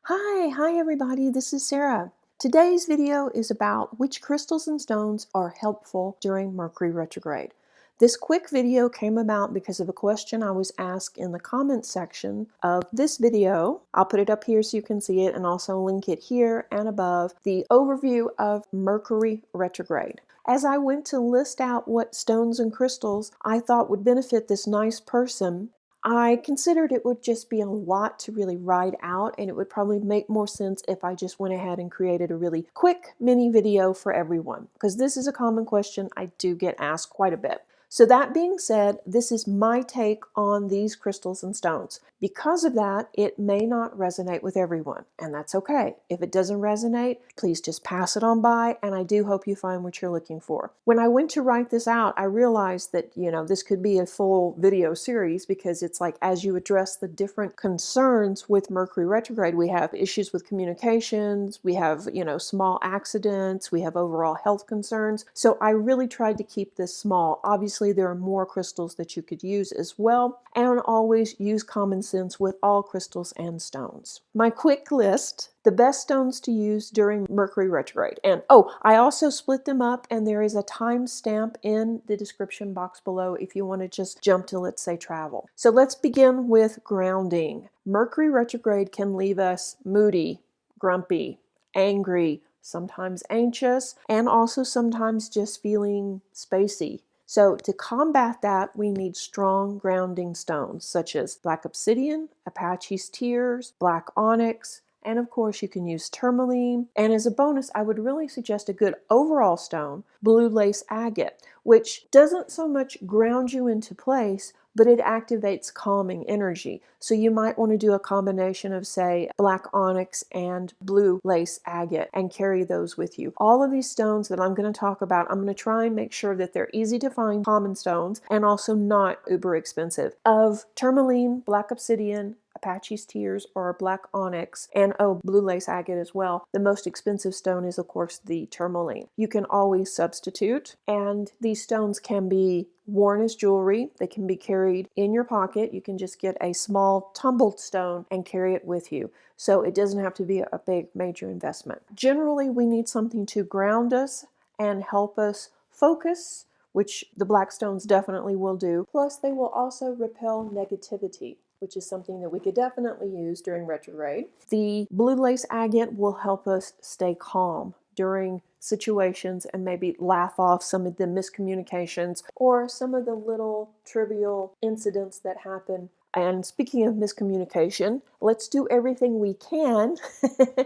Hi everybody, this is Sarah. Today's video is about which crystals and stones are helpful during Mercury retrograde. This quick video came about because of a question I was asked in the comments section of this video. I'll put it up here so you can see it and also link it here and above, the overview of Mercury retrograde. As I went to list out what stones and crystals I thought would benefit this nice person, I considered it would just be a lot to really write out, and it would probably make more sense if I just went ahead and created a really quick mini video for everyone, because this is a common question I do get asked quite a bit. So that being said, this is my take on these crystals and stones. Because of that, it may not resonate with everyone, and that's okay. If it doesn't resonate, please just pass it on by, and I do hope you find what you're looking for. When I went to write this out, I realized that, this could be a full video series, because it's like as you address the different concerns with Mercury retrograde, we have issues with communications, we have, small accidents, we have overall health concerns. So I really tried to keep this small. Obviously, there are more crystals that you could use as well, and always use common sense with all crystals and stones. My quick list: the best stones to use during Mercury retrograde. And I also split them up, and there is a timestamp in the description box below if you want to just jump to, let's say, travel. So let's begin with grounding. Mercury retrograde can leave us moody, grumpy, angry, sometimes anxious, and also sometimes just feeling spacey. So to combat that, we need strong grounding stones such as black obsidian, Apache's tears, black onyx, and of course you can use tourmaline. And as a bonus, I would really suggest a good overall stone, blue lace agate, which doesn't so much ground you into place, but it activates calming energy. So you might want to do a combination of, say, black onyx and blue lace agate and carry those with you. All of these stones that I'm going to talk about, I'm going to try and make sure that they're easy to find common stones and also not uber expensive. Of tourmaline, black obsidian, Apache's tears, or black onyx, and blue lace agate as well. The most expensive stone is, of course, the tourmaline. You can always substitute, and these stones can be worn as jewelry. They can be carried in your pocket. You can just get a small tumbled stone and carry it with you. So it doesn't have to be a big major investment. Generally, we need something to ground us and help us focus, which the black stones definitely will do. Plus, they will also repel negativity, which is something that we could definitely use during retrograde. The blue lace agate will help us stay calm during situations and maybe laugh off some of the miscommunications or some of the little trivial incidents that happen. And speaking of miscommunication, let's do everything we can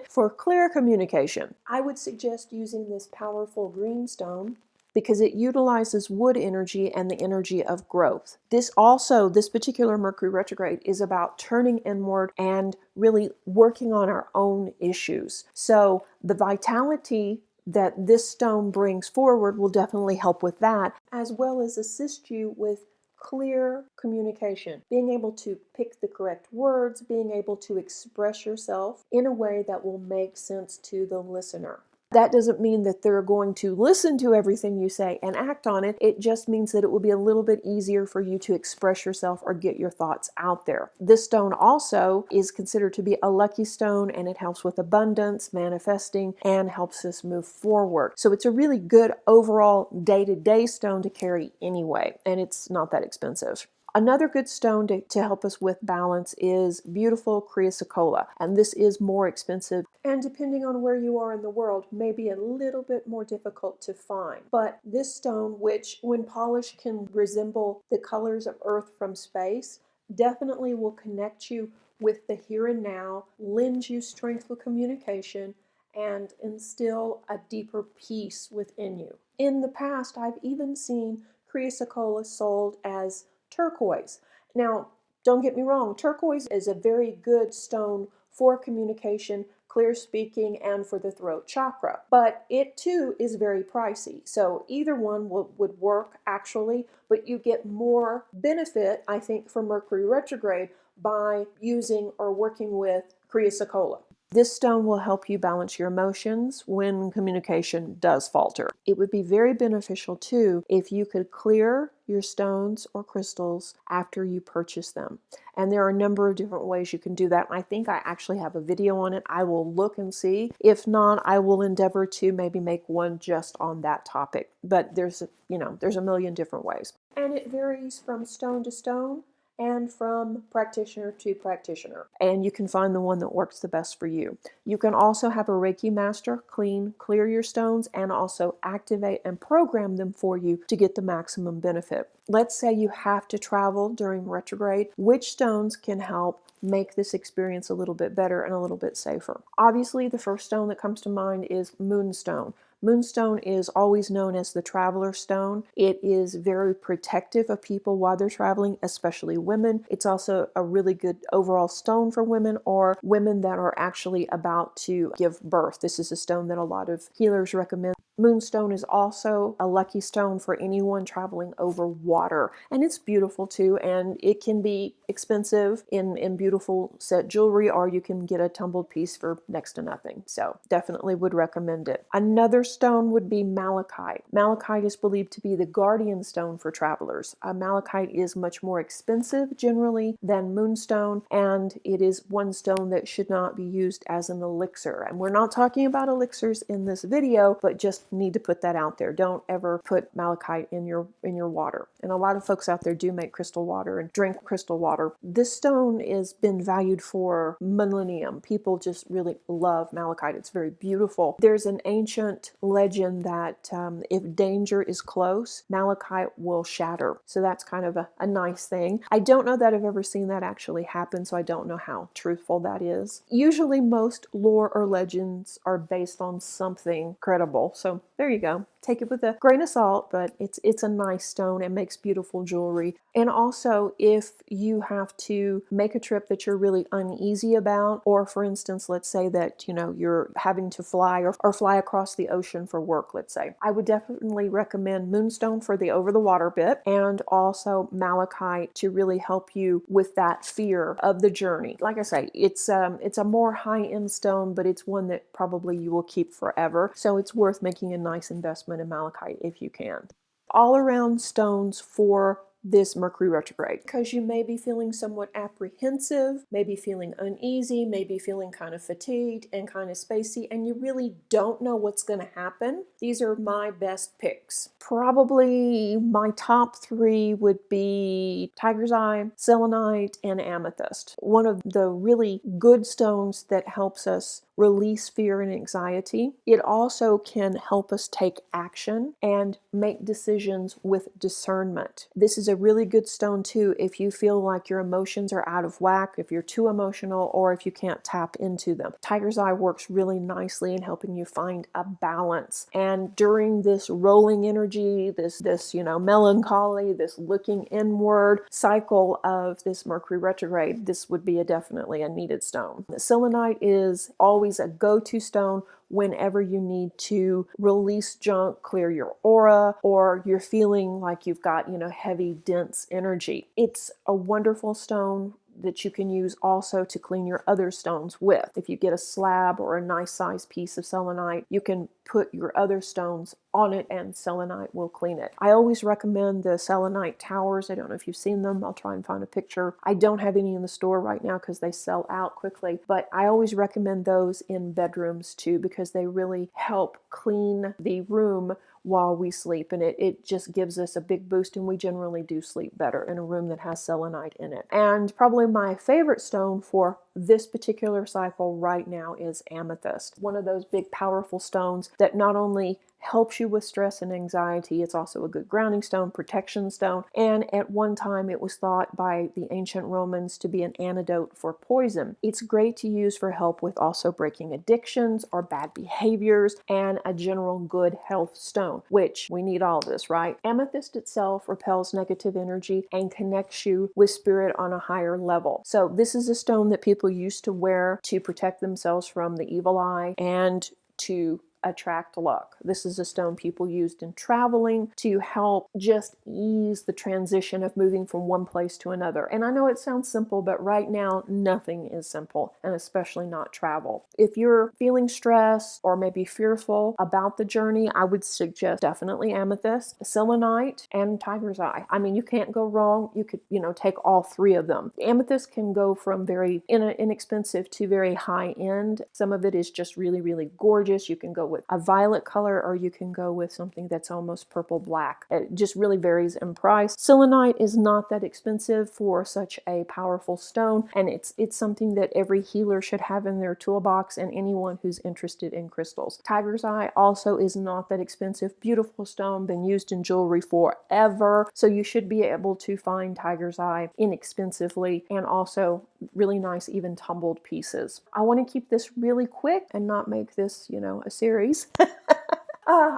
for clear communication. I would suggest using this powerful green stone because it utilizes wood energy and the energy of growth. This particular Mercury retrograde is about turning inward and really working on our own issues. So the vitality that this stone brings forward will definitely help with that, as well as assist you with clear communication, being able to pick the correct words, being able to express yourself in a way that will make sense to the listener. That doesn't mean that they're going to listen to everything you say and act on it. It just means that it will be a little bit easier for you to express yourself or get your thoughts out there. This stone also is considered to be a lucky stone, and it helps with abundance, manifesting, and helps us move forward. So it's a really good overall day-to-day stone to carry anyway, and it's not that expensive. Another good stone to help us with balance is beautiful chrysocolla, and this is more expensive, and depending on where you are in the world, may be a little bit more difficult to find. But this stone, which when polished can resemble the colors of Earth from space, definitely will connect you with the here and now, lend you strength for communication, and instill a deeper peace within you. In the past, I've even seen chrysocolla sold as turquoise. Now, don't get me wrong, turquoise is a very good stone for communication, clear speaking, and for the throat chakra. But it too is very pricey. So either one would work actually, but you get more benefit, I think, for Mercury retrograde by using or working with chrysocolla. This stone will help you balance your emotions when communication does falter. It would be very beneficial too if you could clear your stones or crystals after you purchase them. And there are a number of different ways you can do that. I think I actually have a video on it. I will look and see. If not, I will endeavor to maybe make one just on that topic. But there's a million different ways. And it varies from stone to stone and from practitioner to practitioner. And you can find the one that works the best for you. You can also have a Reiki master clear your stones and also activate and program them for you to get the maximum benefit. Let's say you have to travel during retrograde. Which stones can help make this experience a little bit better and a little bit safer? Obviously, the first stone that comes to mind is moonstone. Moonstone is always known as the traveler stone. It is very protective of people while they're traveling, especially women. It's also a really good overall stone for women or women that are actually about to give birth. This is a stone that a lot of healers recommend. Moonstone is also a lucky stone for anyone traveling over water. And it's beautiful too, and it can be expensive in beautiful set jewelry, or you can get a tumbled piece for next to nothing. So definitely would recommend it. Another stone would be malachite. Malachite is believed to be the guardian stone for travelers. Malachite is much more expensive generally than moonstone, and it is one stone that should not be used as an elixir. And we're not talking about elixirs in this video, but just need to put that out there. Don't ever put malachite in your water. And a lot of folks out there do make crystal water and drink crystal water. This stone has been valued for millennium. People just really love malachite. It's very beautiful. There's an ancient legend that if danger is close, malachite will shatter. So that's kind of a nice thing. I don't know that I've ever seen that actually happen, so I don't know how truthful that is. Usually most lore or legends are based on something credible. So there you go. Take it with a grain of salt, but it's a nice stone. It makes beautiful jewelry. And also, if you have to make a trip that you're really uneasy about, or for instance, let's say that you're having to fly or fly across the ocean for work, let's say, I would definitely recommend moonstone for the over the water bit, and also malachite to really help you with that fear of the journey. Like I say, it's a more high-end stone, but it's one that probably you will keep forever. So it's worth making a nice investment in malachite if you can. All around stones for this Mercury retrograde, because you may be feeling somewhat apprehensive, maybe feeling uneasy, maybe feeling kind of fatigued and kind of spacey, and you really don't know what's going to happen. These are my best picks. Probably my top three would be tiger's eye, selenite, and amethyst. One of the really good stones that helps us release fear and anxiety. It also can help us take action and make decisions with discernment. This is a really good stone too if you feel like your emotions are out of whack, if you're too emotional, or if you can't tap into them. Tiger's eye works really nicely in helping you find a balance. And during this rolling energy, this melancholy, this looking inward cycle of this Mercury retrograde, this would be definitely a needed stone. The selenite is always a go-to stone whenever you need to release junk, clear your aura, or you're feeling like you've got, heavy, dense energy. It's a wonderful stone that you can use also to clean your other stones with. If you get a slab or a nice sized piece of selenite, you can put your other stones on it and selenite will clean it. I always recommend the selenite towers. I don't know if you've seen them. I'll try and find a picture. I don't have any in the store right now because they sell out quickly, but I always recommend those in bedrooms too because they really help clean the room while we sleep, and it just gives us a big boost, and we generally do sleep better in a room that has selenite in it. And probably my favorite stone for this particular cycle right now is amethyst. One of those big powerful stones that not only helps you with stress and anxiety, it's also a good grounding stone, protection stone, and at one time it was thought by the ancient Romans to be an antidote for poison. It's great to use for help with also breaking addictions or bad behaviors, and a general good health stone, which we need all this, right? Amethyst itself repels negative energy and connects you with spirit on a higher level. So this is a stone that people used to wear to protect themselves from the evil eye and to attract luck. This is a stone people used in traveling to help just ease the transition of moving from one place to another. And I know it sounds simple, but right now nothing is simple, and especially not travel. If you're feeling stressed or maybe fearful about the journey, I would suggest definitely amethyst, selenite, and tiger's eye. I mean, you can't go wrong. You could, take all three of them. Amethyst can go from very inexpensive to very high end. Some of it is just really, really gorgeous. You can go with a violet color, or you can go with something that's almost purple black. It just really varies in price. Selenite is not that expensive for such a powerful stone, and it's something that every healer should have in their toolbox, and anyone who's interested in crystals. Tiger's eye also is not that expensive. Beautiful stone, been used in jewelry forever, so you should be able to find tiger's eye inexpensively, and also really nice even tumbled pieces. I want to keep this really quick and not make this, a series.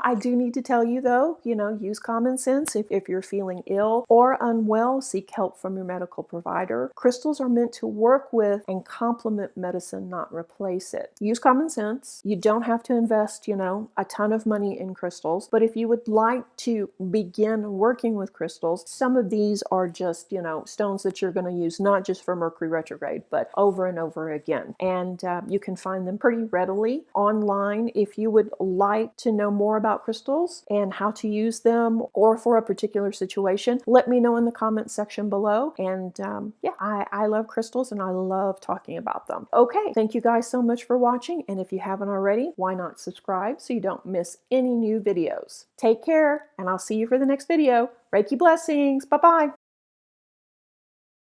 I do need to tell you though, use common sense. If you're feeling ill or unwell, seek help from your medical provider. Crystals are meant to work with and complement medicine, not replace it. Use common sense. You don't have to invest, a ton of money in crystals, but if you would like to begin working with crystals, some of these are just, stones that you're going to use not just for Mercury retrograde, but over and over again. And you can find them pretty readily online. If you would like to know more about crystals and how to use them, or for a particular situation, let me know in the comments section below. And I love crystals and I love talking about them. Okay, thank you guys so much for watching. And if you haven't already, why not subscribe so you don't miss any new videos? Take care, and I'll see you for the next video. Reiki blessings. Bye-bye.